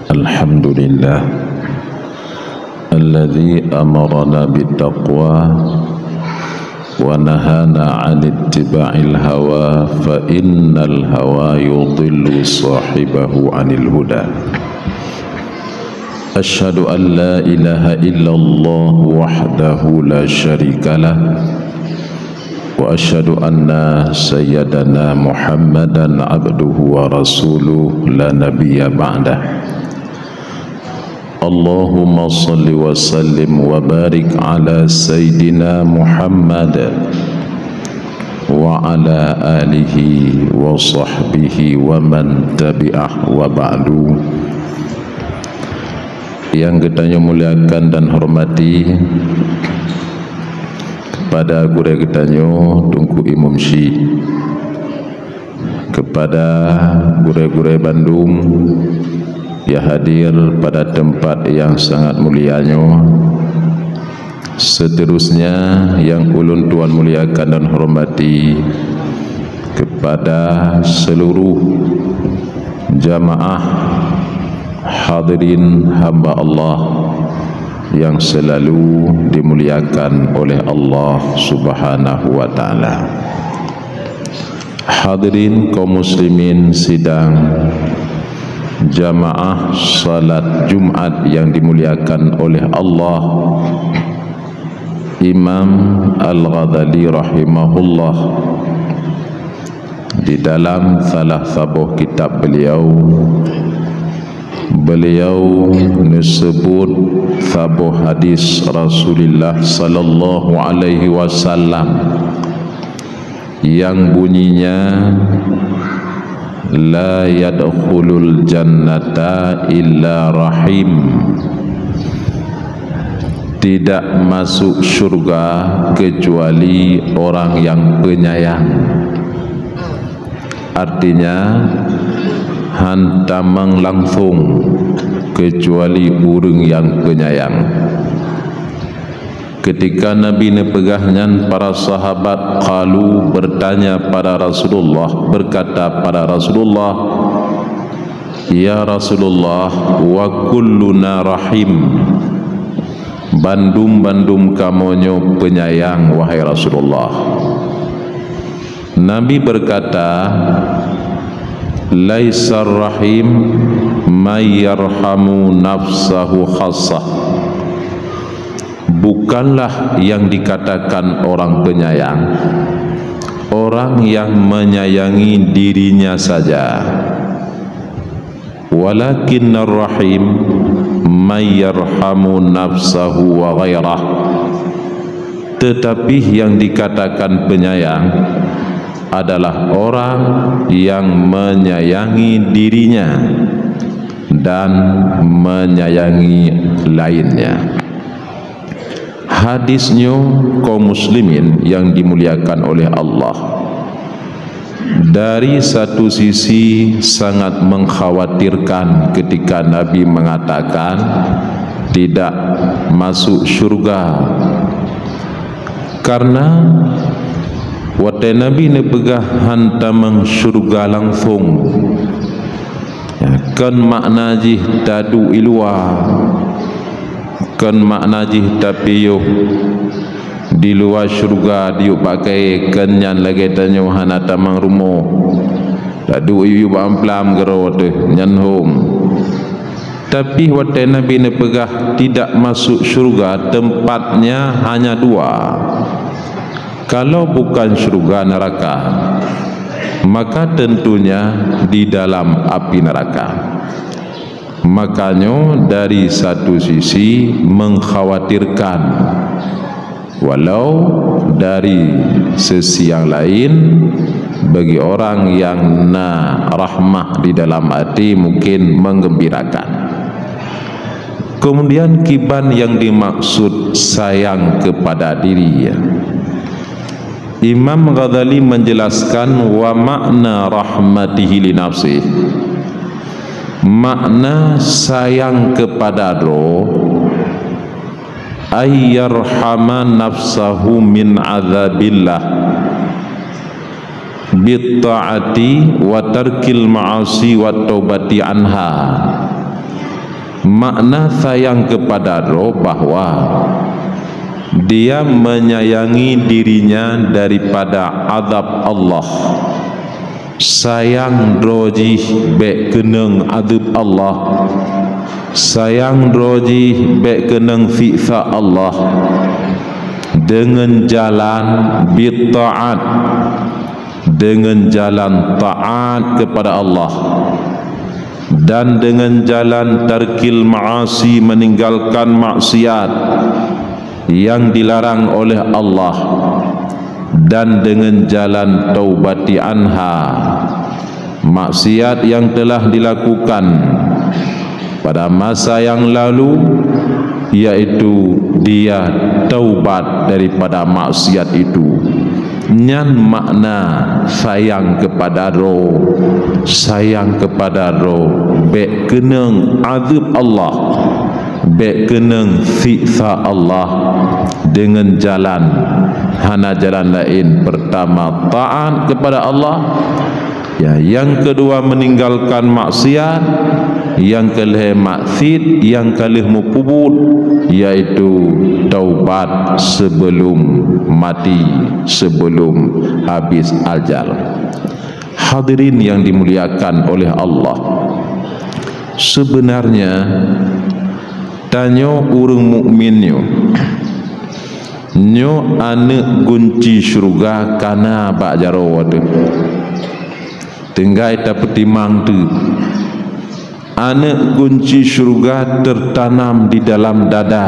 Alhamdulillah alladzi amarana bittaqwa wa nahana 'anil ittiba'il hawa fa innal hawa yudhillu sahibahu 'anil huda. Asyhadu an la ilaha illallah wahdahu la syarikalah wa asyhadu anna sayyidana Muhammadan abduhu wa rasuluh la nabiyya ba'dah. Allahumma salli wa sallim wa barik ala sayyidina Muhammad wa ala alihi wa sahbihi wa man tabi'ah wa ba'du. Yang kita muliakan dan hormati, kepada guru kita Tunku Imam Syi, kepada guru-guru Bandung yang hadir pada tempat yang sangat mulianya, seterusnya yang ulun tuan muliakan dan hormati, kepada seluruh jamaah hadirin hamba Allah yang selalu dimuliakan oleh Allah Subhanahu wa taala. Hadirin kaum muslimin sidang jamaah salat Jumat yang dimuliakan oleh Allah. Imam Al-Ghazali rahimahullah di dalam salah satu kitab beliau menyebut sebuah hadis Rasulullah sallallahu alaihi wasallam yang bunyinya la yadkhulul jannata illa rahim, tidak masuk surga kecuali orang yang penyayang. Artinya hantamang langsung kecuali burung yang penyayang. Ketika Nabi nepegahnya, para sahabat qalu, bertanya pada Rasulullah, berkata pada Rasulullah, ya Rasulullah, wa kulluna rahim, bandum kamonyo penyayang wahai Rasulullah. Nabi berkata, laisar rahim may yarhamu nafsahu khassah, bukanlah yang dikatakan orang penyayang orang yang menyayangi dirinya saja, walakinnar rahim may yarhamu nafsahu wa ghairah, tetapi yang dikatakan penyayang adalah orang yang menyayangi dirinya dan menyayangi lainnya. Hadisnya kaum muslimin yang dimuliakan oleh Allah, dari satu sisi sangat mengkhawatirkan ketika Nabi mengatakan tidak masuk surga, karena wate Nabi nepegah hantamang surga langsung ya, kan makna jih tadu ilua, kan makna jih tapi yo di luar surga diu pakai kenyan lagi tanya hanatamang rumo tadu iu amplam gero wate nyan hom. Tapi wate Nabi nepegah tidak masuk surga, tempatnya hanya dua. Kalau bukan surga neraka, maka tentunya di dalam api neraka. Makanya dari satu sisi mengkhawatirkan, walau dari sisi yang lain bagi orang yang rahmah di dalam hati mungkin menggembirakan. Kemudian kiban yang dimaksud sayang kepada diri, Imam Ghazali menjelaskan wa makna rahmatihi li nafsih, makna sayang kepada roh, ayyarhama nafsahu min azabillah bitta'ati wa tarkil ma'asi wa taubati anha, Makna sayang kepada roh bahwa dia menyayangi dirinya daripada azab Allah. Sayang roji bek keneng azab Allah. Sayang roji bek keneng siksa Allah dengan jalan bitta'at, dengan jalan taat kepada Allah, dan dengan jalan tarkil ma'asi, meninggalkan maksiat yang dilarang oleh Allah, dan dengan jalan taubati anha, maksiat yang telah dilakukan pada masa yang lalu, yaitu dia taubat daripada maksiat itu. Nyan makna sayang kepada roh. Sayang kepada roh bek keneng azab Allah, bek keneng siksa Allah dengan jalan hana jalan lain. Pertama taat kepada Allah, ya, yang kedua meninggalkan maksiat, yang kelih maksud, yang kelih mukubut, yaitu taubat sebelum mati, sebelum habis ajal. Hadirin yang dimuliakan oleh Allah, sebenarnya tanya urang mukmin nyo anak kunci syurga kana bak jaro wadu tinggai dapat timang tu. Anak kunci syurga tertanam di dalam dada,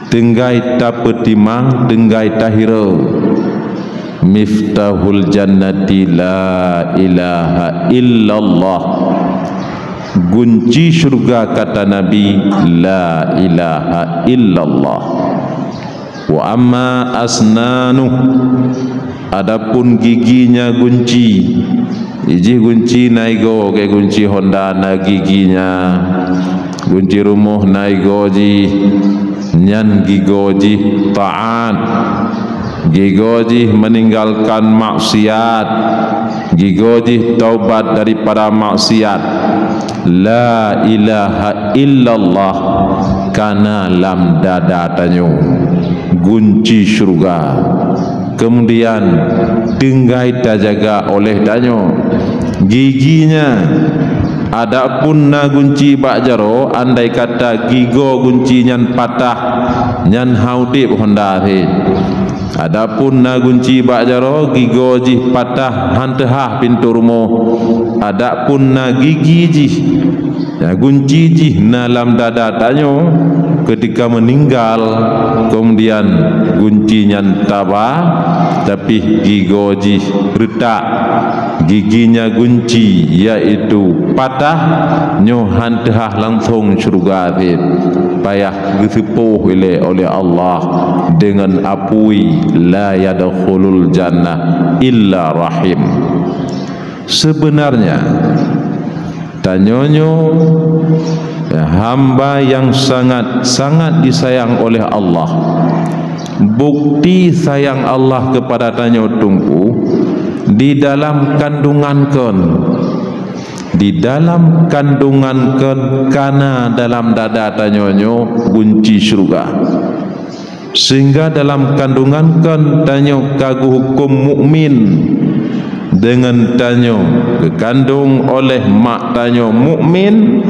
tinggai dapat timang, tinggai tahira. Miftahul jannati la ilaha illallah. Kunci syurga kata Nabi la ilaha illallah. Wa amma asnanu, adapun giginya kunci. Iji kunci naigo ke kunci Honda na giginya, kunci rumah naigo ji nyan gigoji taat, gigoji meninggalkan maksiat, gigoji taubat daripada maksiat. La ilaha illallah kana lam dada tanyo kunci syurga. Kemudian tinggai terjaga oleh danyo giginya. Adapun na gunci bak jaro, andai kata gigo gunci nyan patah, nyan haudip Honda he. Adapun na gunci bak jaro, gigo jih patah hantehah pintu rumah. Adapun na gigi jih, ya, gunci jih na lam dada tanyo ketika meninggal, kemudian gunci nyan tabah, tapi gigo jih retak, giginya gunci yaitu patah, nyo hantehah langsung syurga he. Payah disepuh oleh Allah dengan apui la yadkhulul jannah illa rahim. Sebenarnya tanyonyo, ya, hamba yang sangat disayang oleh Allah. Bukti sayang Allah kepada tanyo tungku di dalam kandungan kon, di dalam kandungan kon, kana dalam dada tanyonyo kunci syurga. Sehingga dalam kandungan kon tanyo kagu hukum mukmin, dengan tanyo kekandung oleh mak tanyo mukmin,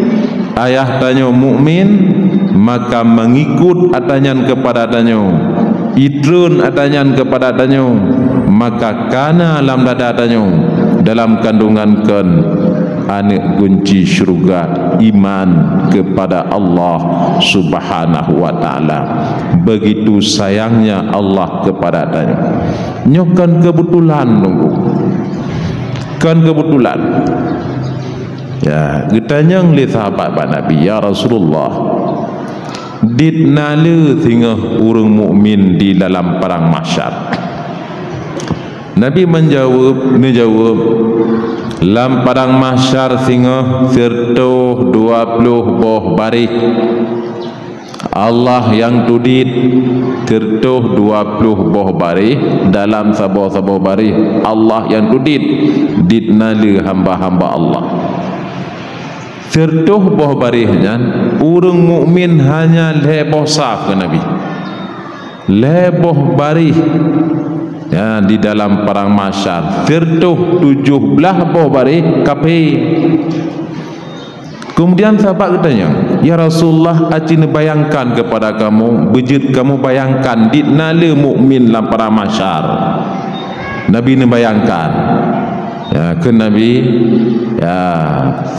ayah tanyo mukmin, maka mengikut atanyan kepada tanyo, idrun atanyan kepada tanyo, maka kana alam dada tanyo dalam kandungan kan anak kunci syurga iman kepada Allah Subhanahu wa taala. Begitu sayangnya Allah kepada tanyo. Nyokan kebetulan nunggu, kan kebetulan, ya, ditanya oleh sahabat Nabi, ya Rasulullah, ditnale tinggal orang mukmin di dalam perang mahsyar. Nabi menjawab, dalam perang mahsyar tinggal serto 20 boh baris. Allah yang tudit tertuh 20 boh baris, dalam sabah-sabah baris Allah yang tudit ditnali hamba-hamba Allah. Tertuh boh barihnya urang mukmin hanya leboh saf ke Nabi, leboh barih ya di dalam perang masyar. Tertuh 17 boh barih kafir. Kemudian sahabat katanya, ya Rasulullah, aci bayangkan kepada kamu, bejit kamu bayangkan di nala mukmin dalam perang masyar. Nabi ni bayangkan ya ke Nabi ya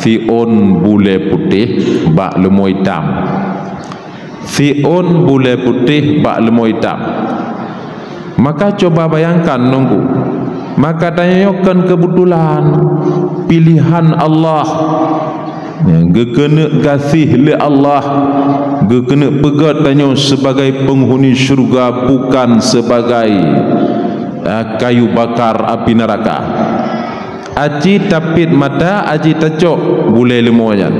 fi'un bule putih bak lemu hitam, fi'un bule putih bak lemu hitam. Maka coba bayangkan nunggu, maka tanyakan kebetulan pilihan Allah ya, gekena kasih le Allah, gekena pegat tanya sebagai penghuni syurga, bukan sebagai kayu bakar api neraka. Aji tapit mata, aji tacok boleh lemuanya.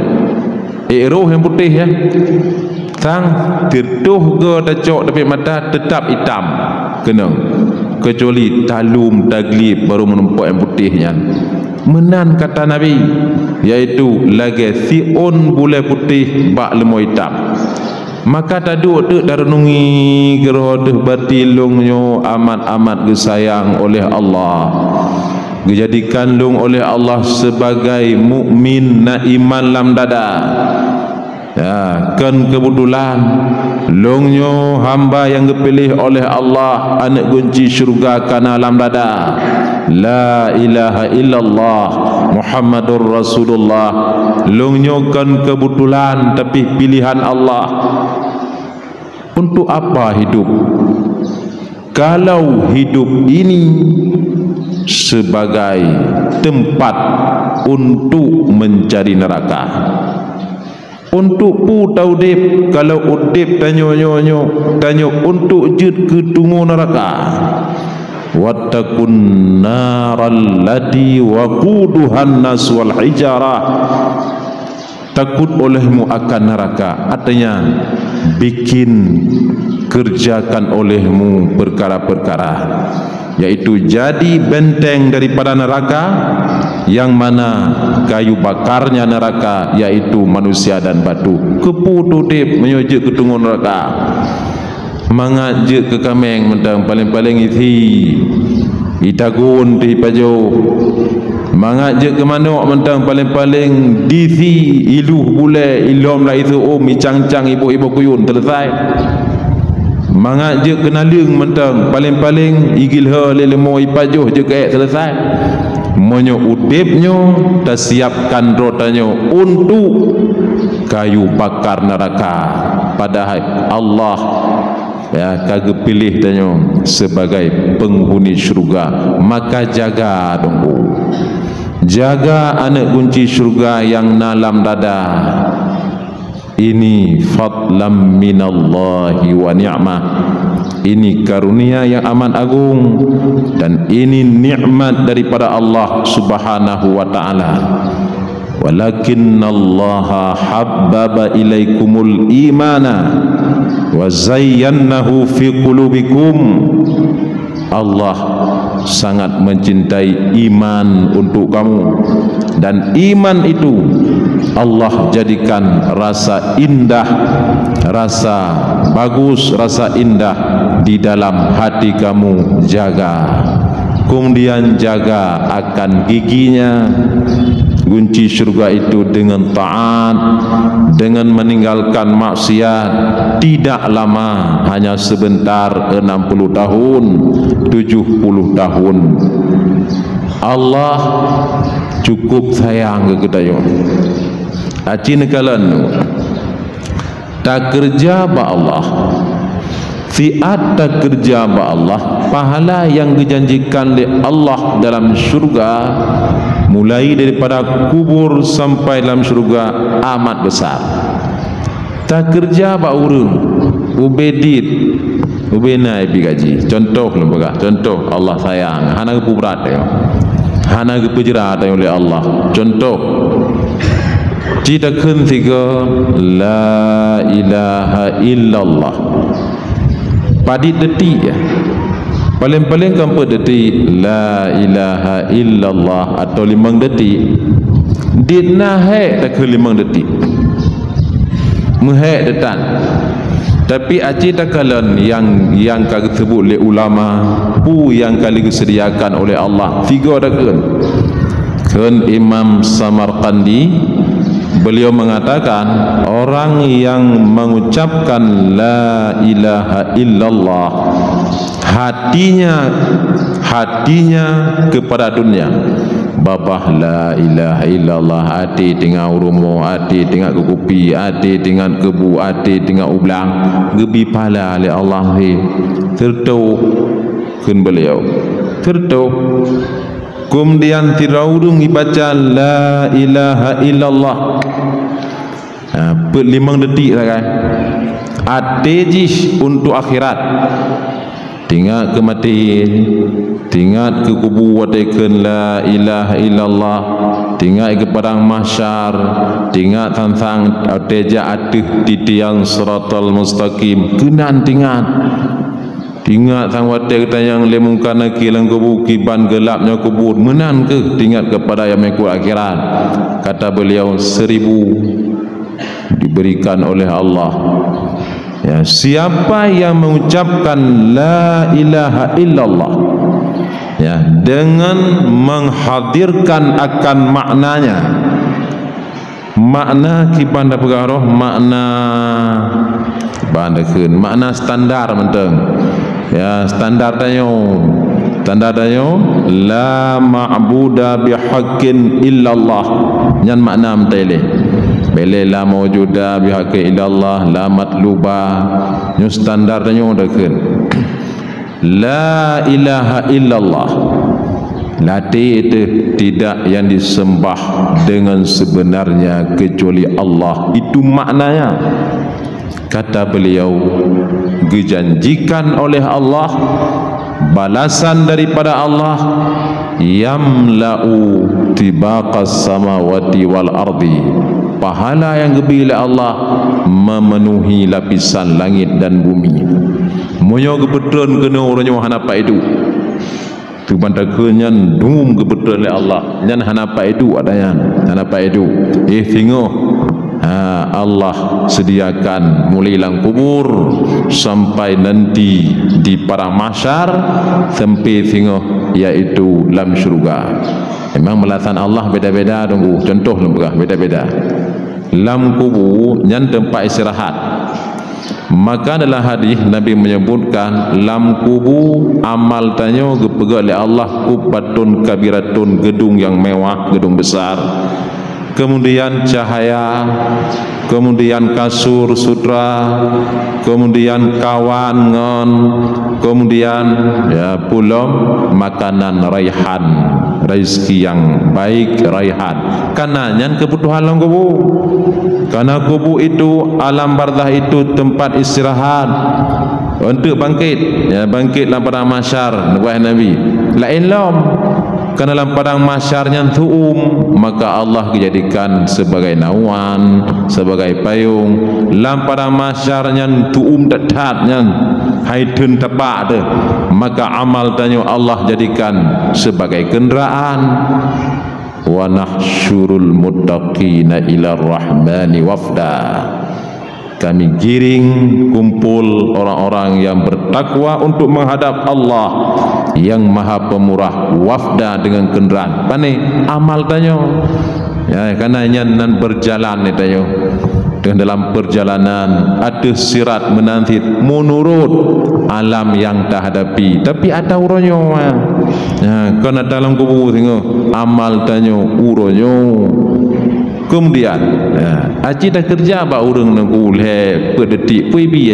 Roh yang putih ya, sang tertuh ke tacok tapit mata tetap hitam kena, kecuali talum taglib baru menumpak yang putihnya. Menan kata Nabi, yaitu lagi siun boleh putih bak lemu hitam. Maka taduk tu darenungi geroduh batilungnya amat-amat gesayang oleh Allah, dijadikan lung oleh Allah sebagai mukmin na iman lam dada ya, kan kebetulan lungnya hamba yang dipilih oleh Allah anak kunci syurga kana lam dada la ilaha illallah Muhammadur Rasulullah. Lungnya kan kebetulan tapi pilihan Allah. Untuk apa hidup kalau hidup ini sebagai tempat untuk mencari neraka? Untuk pu taudip kalau udip tanya untuk jid ke tungu neraka. Wattaqun naral lati waquduhan nas wal hijarah. Takut olehmu akan neraka, artinya bikin kerjakan olehmu perkara-perkara, yaitu jadi benteng daripada neraka, yang mana kayu bakarnya neraka yaitu manusia dan batu. Kepututip menyujuk ke tunggu neraka, mengajak ke kameng mentang paling-paling isi itagun di pajo, mengajak ke manuk mentang paling-paling disi iluh bule ilom lah itu icang-cang ibu-ibu kuyun selesai. Mengajak ke nalung mentang paling-paling igil ha lelemo ipajuh je ke selesai. Monyo udipnya tersiapkan rotanya untuk kayu bakar neraka, padahal Allah ya kagak pilih tanya sebagai penghuni syurga. Maka jaga dongku, jaga anak kunci syurga yang dalam dada. Ini fadlam minallahi wa ni'mah, ini karunia yang amat agung dan ini nikmat daripada Allah Subhanahu wa taala. Walakinnallaha habbaba ilaikumul imana wa zayyannahu fi qulubikum. Allah sangat mencintai iman untuk kamu, dan iman itu Allah jadikan rasa indah, rasa bagus, rasa indah di dalam hati kamu. Jaga, kemudian jaga akan giginya kunci syurga itu dengan taat, dengan meninggalkan maksiat. Tidak lama, hanya sebentar, 60 tahun, 70 tahun. Allah cukup sayang ke kita yo. Aci nekalan tak kerja ba Allah, fiat tak kerja ba Allah, pahala yang dijanjikan oleh Allah dalam syurga mulai daripada kubur sampai dalam syurga amat besar. Tak kerja ba urang ubedit ubena ipi gaji. Contoh lembaga, contoh Allah sayang hana ke berat ya, hana ke pejerat oleh Allah. Contoh citakan tiga la ilaha illallah padi detik ya, paling-paling kampu detik la ilaha illallah atau 5 detik Ditna hek tak ke 5 detik. Mehek detan. Tapi aci takalan yang kagak sebut oleh ulama pu yang kali disediakan oleh Allah 3 dakun. Kun Imam Samarqandi beliau mengatakan orang yang mengucapkan la ilaha illallah hatinya kepada dunia. Babah la ilaha illallah hati tinggal rumo, hati tinggal kukupi, hati tinggal kebu, hati tinggal ublang, gebi pala oleh Allah tertau kun beliau tertau. Kemudian tiraudung dibaca la ilaha illallah 5 detik lah kan. Atejis untuk akhirat. Tinggal kematian, tinggal ke kubur watakan la ilaha illallah, tinggal ke padang mahsyar, tinggal tentang teja atih titian siratal mustaqim. Kenan tinggal tang watak yang lemungkan kilang kubur kiban gelapnya kubur menan ke tinggal kepada yang mekul akhirat. Kata beliau 1000 diberikan oleh Allah. Ya, siapa yang mengucapkan la ilaha illallah ya dengan menghadirkan akan maknanya, makna kibanda pengaruh, makna bandakeun, makna standar menteng. Ya, standar tanyo la ma'buda bihaqqin illallah. Nyan makna mentele. Bele la mawjuda bihaqqi illallah la matluba. Nyo standar tanyo dakeun. La ilaha illallah. Lati itu tidak yang disembah dengan sebenarnya kecuali Allah. Itu maknanya. Kata beliau, dijanjikan oleh Allah balasan daripada Allah yamla'u tibaqas samawati wal ardi. Pahala yang gebila Allah memenuhi lapisan langit dan bumi. Monyo kebetulan kena orangnya hanapa itu. Tu bantakeun nyan dum kebetulan oleh Allah. Nyan hanapa itu adanya. Hanapa itu. Tengok Allah sediakan mulai lang kubur sampai nanti di padang mahsyar sampai tengok yaitu lam syurga. Memang melatan Allah beda-beda tunggu. Contoh lembagah beda-beda. Lam kubur nyan tempat istirahat. Maka dalam hadis Nabi menyebutkan lam kubu amal tanyo gepega oleh Allah kubatun kabiratun, gedung yang mewah, gedung besar. Kemudian cahaya, kemudian kasur sutra, kemudian kawan ngon, kemudian ya pulom makanan raihan, rezeki yang baik raihan. Karena nyan kebutuhan lang kubu. Karena kubu itu alam barzah itu tempat istirahat untuk bangkit, ya bangkit dalam padang mahsyar nubuat Nabi. Lain lom. Karena dalam padang mahsyarnya tuum, maka Allah dijadikan sebagai naungan, sebagai payung. Dalam padang mahsyarnya tuum detatnya haidun tepak de, maka amal tanyo Allah jadikan sebagai kenderaan. Wa nahsyurul muttaqina ila rahmani wafda. Kami giring kumpul orang-orang yang bertakwa untuk menghadap Allah yang maha pemurah, wafda dengan kenderaan. Pane amal tanyo. Ya, karena nyan berjalan ni tanyo. Dengan dalam perjalanan ada sirat menanti menurut alam yang tak hadapi, tapi ada uronyo. Ya, karena dalam kubur tengok amal tanyo uronyo. Kemudian aci dah kerja bak urang nang kuleh per detik pui bi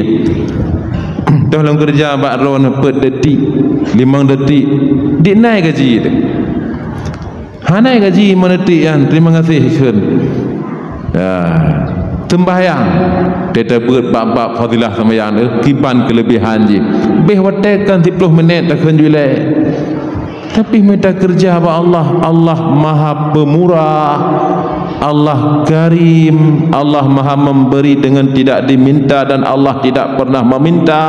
dah lang kerja bak ron per detik 5 detik dik naik gaji tu hanai gaji menetik kan. Terima kasih kan tembahyang kita buat bab-bab fadilah sembahyang kiban kelebihan je beh watekan 10 minit tak kenjulai. Tapi mereka kerja apa Allah. Allah maha pemurah, Allah karim, Allah maha memberi dengan tidak diminta dan Allah tidak pernah meminta.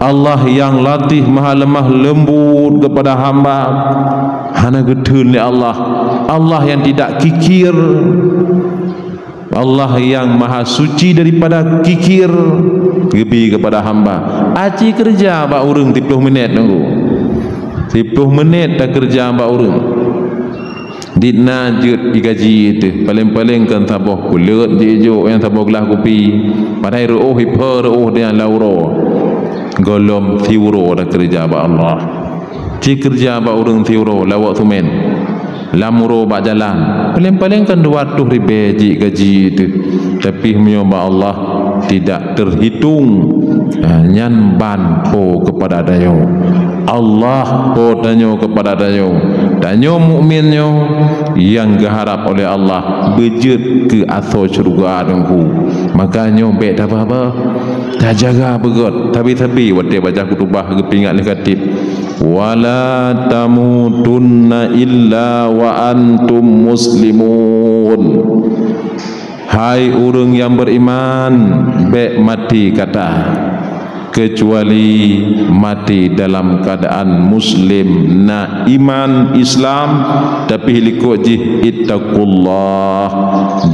Allah yang latih maha lemah lembut kepada hamba. Hana gedun ya Allah. Allah yang tidak kikir, Allah yang maha suci daripada kikir lebih kepada hamba. Aci kerja ba urang 30 minit nunggu 30 menit tak kerja ba urang ditnajut digaji itu paling-paling kan taboh kulit jejo yang taboh gelas kopi padai ruh hiper ruh dia lauro golom tiuro dah kerja ba Allah. Ci kerja ba urang tiuro lawak tumen lamuro ba jalan paling-paling kan 200 ribu gaji itu, tapi menyoba Allah tidak terhitung. Nyan ban po kepada dayo Allah po danyo kepada danyo mukminnya yang geharap oleh Allah bejut ke aso syurga dengku. Makanya baik tak apa-apa dah jaga begot tapi wate baca kutubah kepingat negatif wala tamutunna illa wa antum muslimun. Hai urang yang beriman, baik mati kata kecuali mati dalam keadaan muslim na iman Islam tapi likut jih ittaqullah,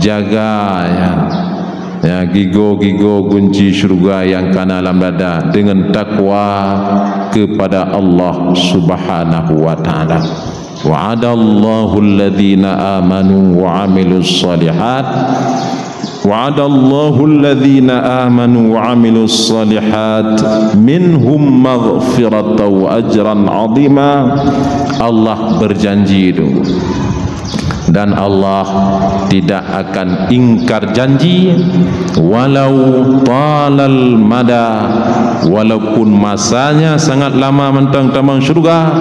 jaga ya gigo kunci syurga yang kana dalam dada dengan takwa kepada Allah Subhanahu wa taala. Wa'adallahu alladhina amanu wa 'amilus shalihat wa'adallahu alladhina amanu wa 'amilus shalihat minhum maghfiratan wa ajran 'azima. Allah berjanji itu dan Allah tidak akan ingkar janji walau talal mada, walaupun masanya sangat lama mentang tamang syurga,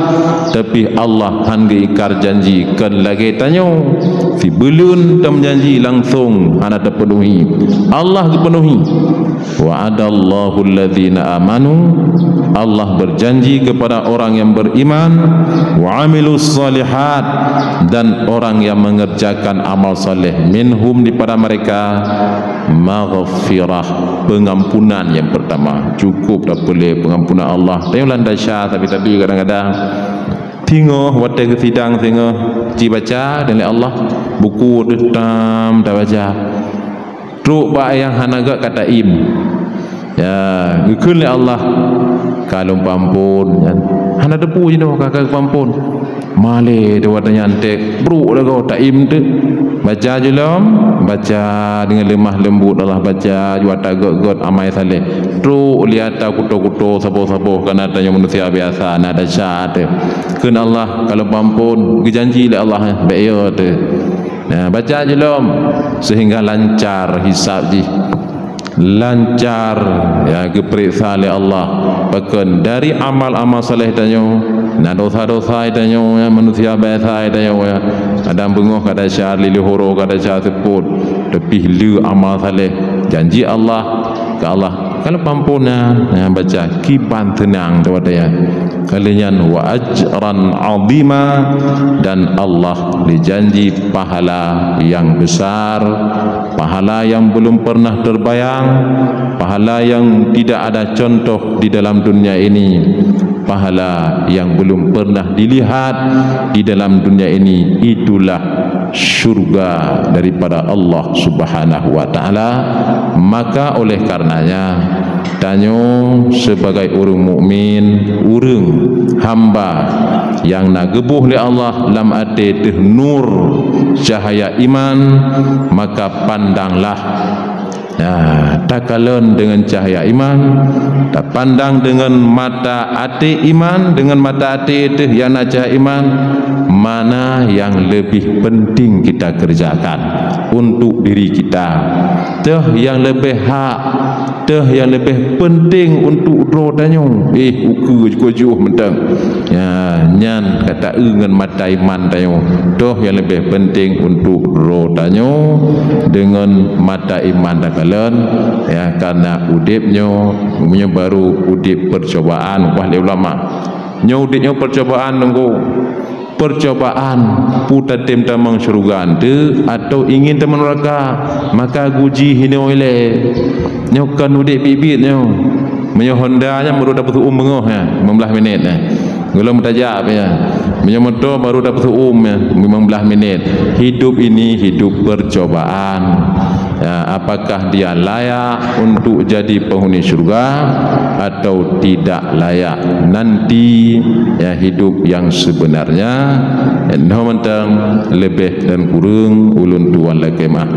tapi Allah hangga ingkar janji kan lagi tanyo fi belun tam janji langsung ana terpenuhi. Allah dipenuhi. Wa'adallahu alladhina amanu, Allah berjanji kepada orang yang beriman, wa 'amilus shalihat, dan orang yang mengerjakan amal soleh, minhum daripada mereka maghfirah, pengampunan yang pertama. Cukup tak boleh pengampunan Allah. Tengoklah dahsyat tapi kadang-kadang tengok waktu ke sidang tengok baca dan Allah buku detam dah baca. Truk ba yang hanaga kata im. Ya, ngikun Allah kalau pampun kan. Hana depu je doh kakak pampun. Male dia watanya antek bro dah kau tak im tu. Baca je lom, baca dengan lemah lembut Allah baca juata god amai saleh. Truk lihat kuto-kuto sabo-sabo kan adanya manusia biasa ada syat. Kun Allah kalau pampun janji le Allah baik tu. Nah, baca je lom sehingga lancar hisab je. Lancar ya diperiksa oleh Allah bahkan dari amal-amal saleh tanyo na dosa-dosa tanyo ya manusia biasa tanyo ya ada bengoh kada syar lilihoro kada syar seput tapi lu amal saleh janji Allah ke Allah kalau pampuna ya baca kiban tenang dawataya kalian wa ajran azima, dan Allah dijanji pahala yang besar, pahala yang belum pernah terbayang, pahala yang tidak ada contoh di dalam dunia ini, pahala yang belum pernah dilihat di dalam dunia ini. Itulah syurga daripada Allah Subhanahu wa taala. Maka oleh karenanya tanyo sebagai orang mukmin, orang hamba yang nagebuh oleh Allah lam ate teh nur cahaya iman, maka pandanglah tak kalen dengan cahaya iman, tak pandang dengan mata hati iman, dengan mata hati itu yang nak cahaya iman, mana yang lebih penting kita kerjakan untuk diri kita, teh yang lebih hak, teh yang lebih penting untuk rodanya. Uku juh mentang ya nyan kata dengan mata iman tayo, teh yang lebih penting untuk rodanya dengan mata iman tak ya, karena udipnya baru udip percobaan. Wahai ulama nyudipnya percobaan nunggu percobaan putar tim tamang syurga ante atau ingin teman neraka, maka guji hino ile nyokan udip bibit nyo menyo Honda nya baru dapat mengoh ya 15 minit ya. Kalau mutajab ya. Menyo motor baru dapat ya 15 menit. Hidup ini hidup percobaan. Ya, apakah dia layak untuk jadi penghuni surga atau tidak layak nanti ya hidup yang sebenarnya mentang lebih dan kurang ulun tuan lekemah.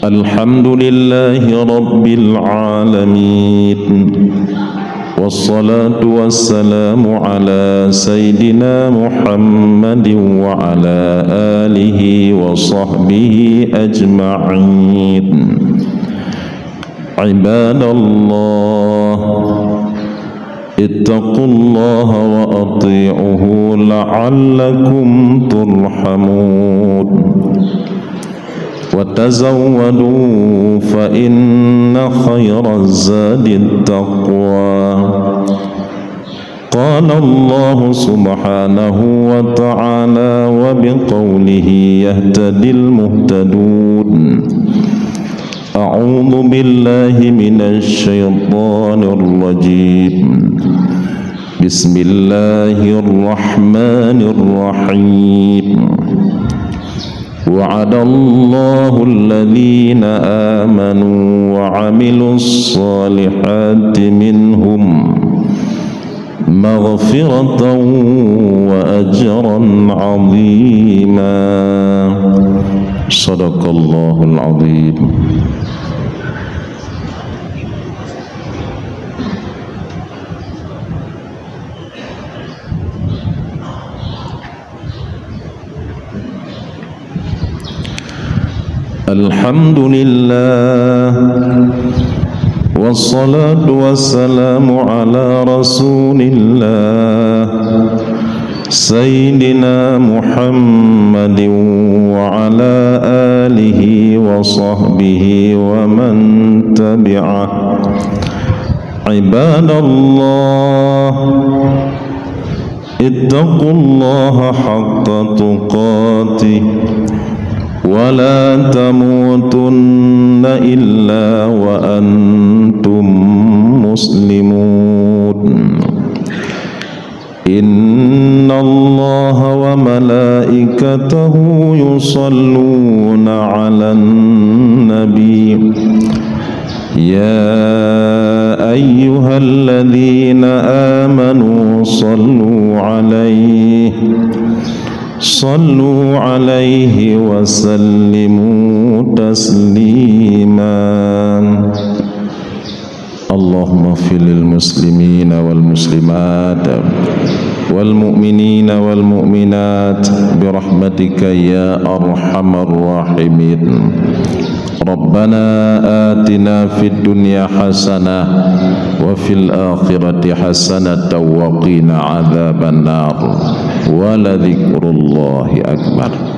Alhamdulillahi rabbil alamin. والصلاة والسلام على سيدنا محمد وعلى آله وصحبه أجمعين. عباد الله اتقوا الله وأطيعوه لعلكم ترحمون. وتزودوا فإن خير الزاد التقوى. قال الله سبحانه وتعالى وبقوله يهتدي المهتدون. أعوذ بالله من الشيطان الرجيم. بسم الله الرحمن الرحيم. وعد الله الذين آمنوا وعملوا الصالحات منهم مغفرة وأجرا عظيما. صدق الله العظيم. الحمد لله والصلاة والسلام على رسول الله سيدنا محمد وعلى آله وصحبه ومن تبعه. عباد الله اتقوا الله حق تقاته ولا تموتن إلا وأنتم مسلمون. إن الله وملائكته يصلون على النبي. يا أيها الذين آمنوا صلوا عليه وسلموا تسليما. اللهم اغفر للمسلمين والمسلمات والمؤمنين والمؤمنات برحمتك يا أرحم الراحمين. ربنا آتنا في الدنيا حسنة وفي الآخرة حسنة وقنا عذاب النار ولذكر الله أكبر.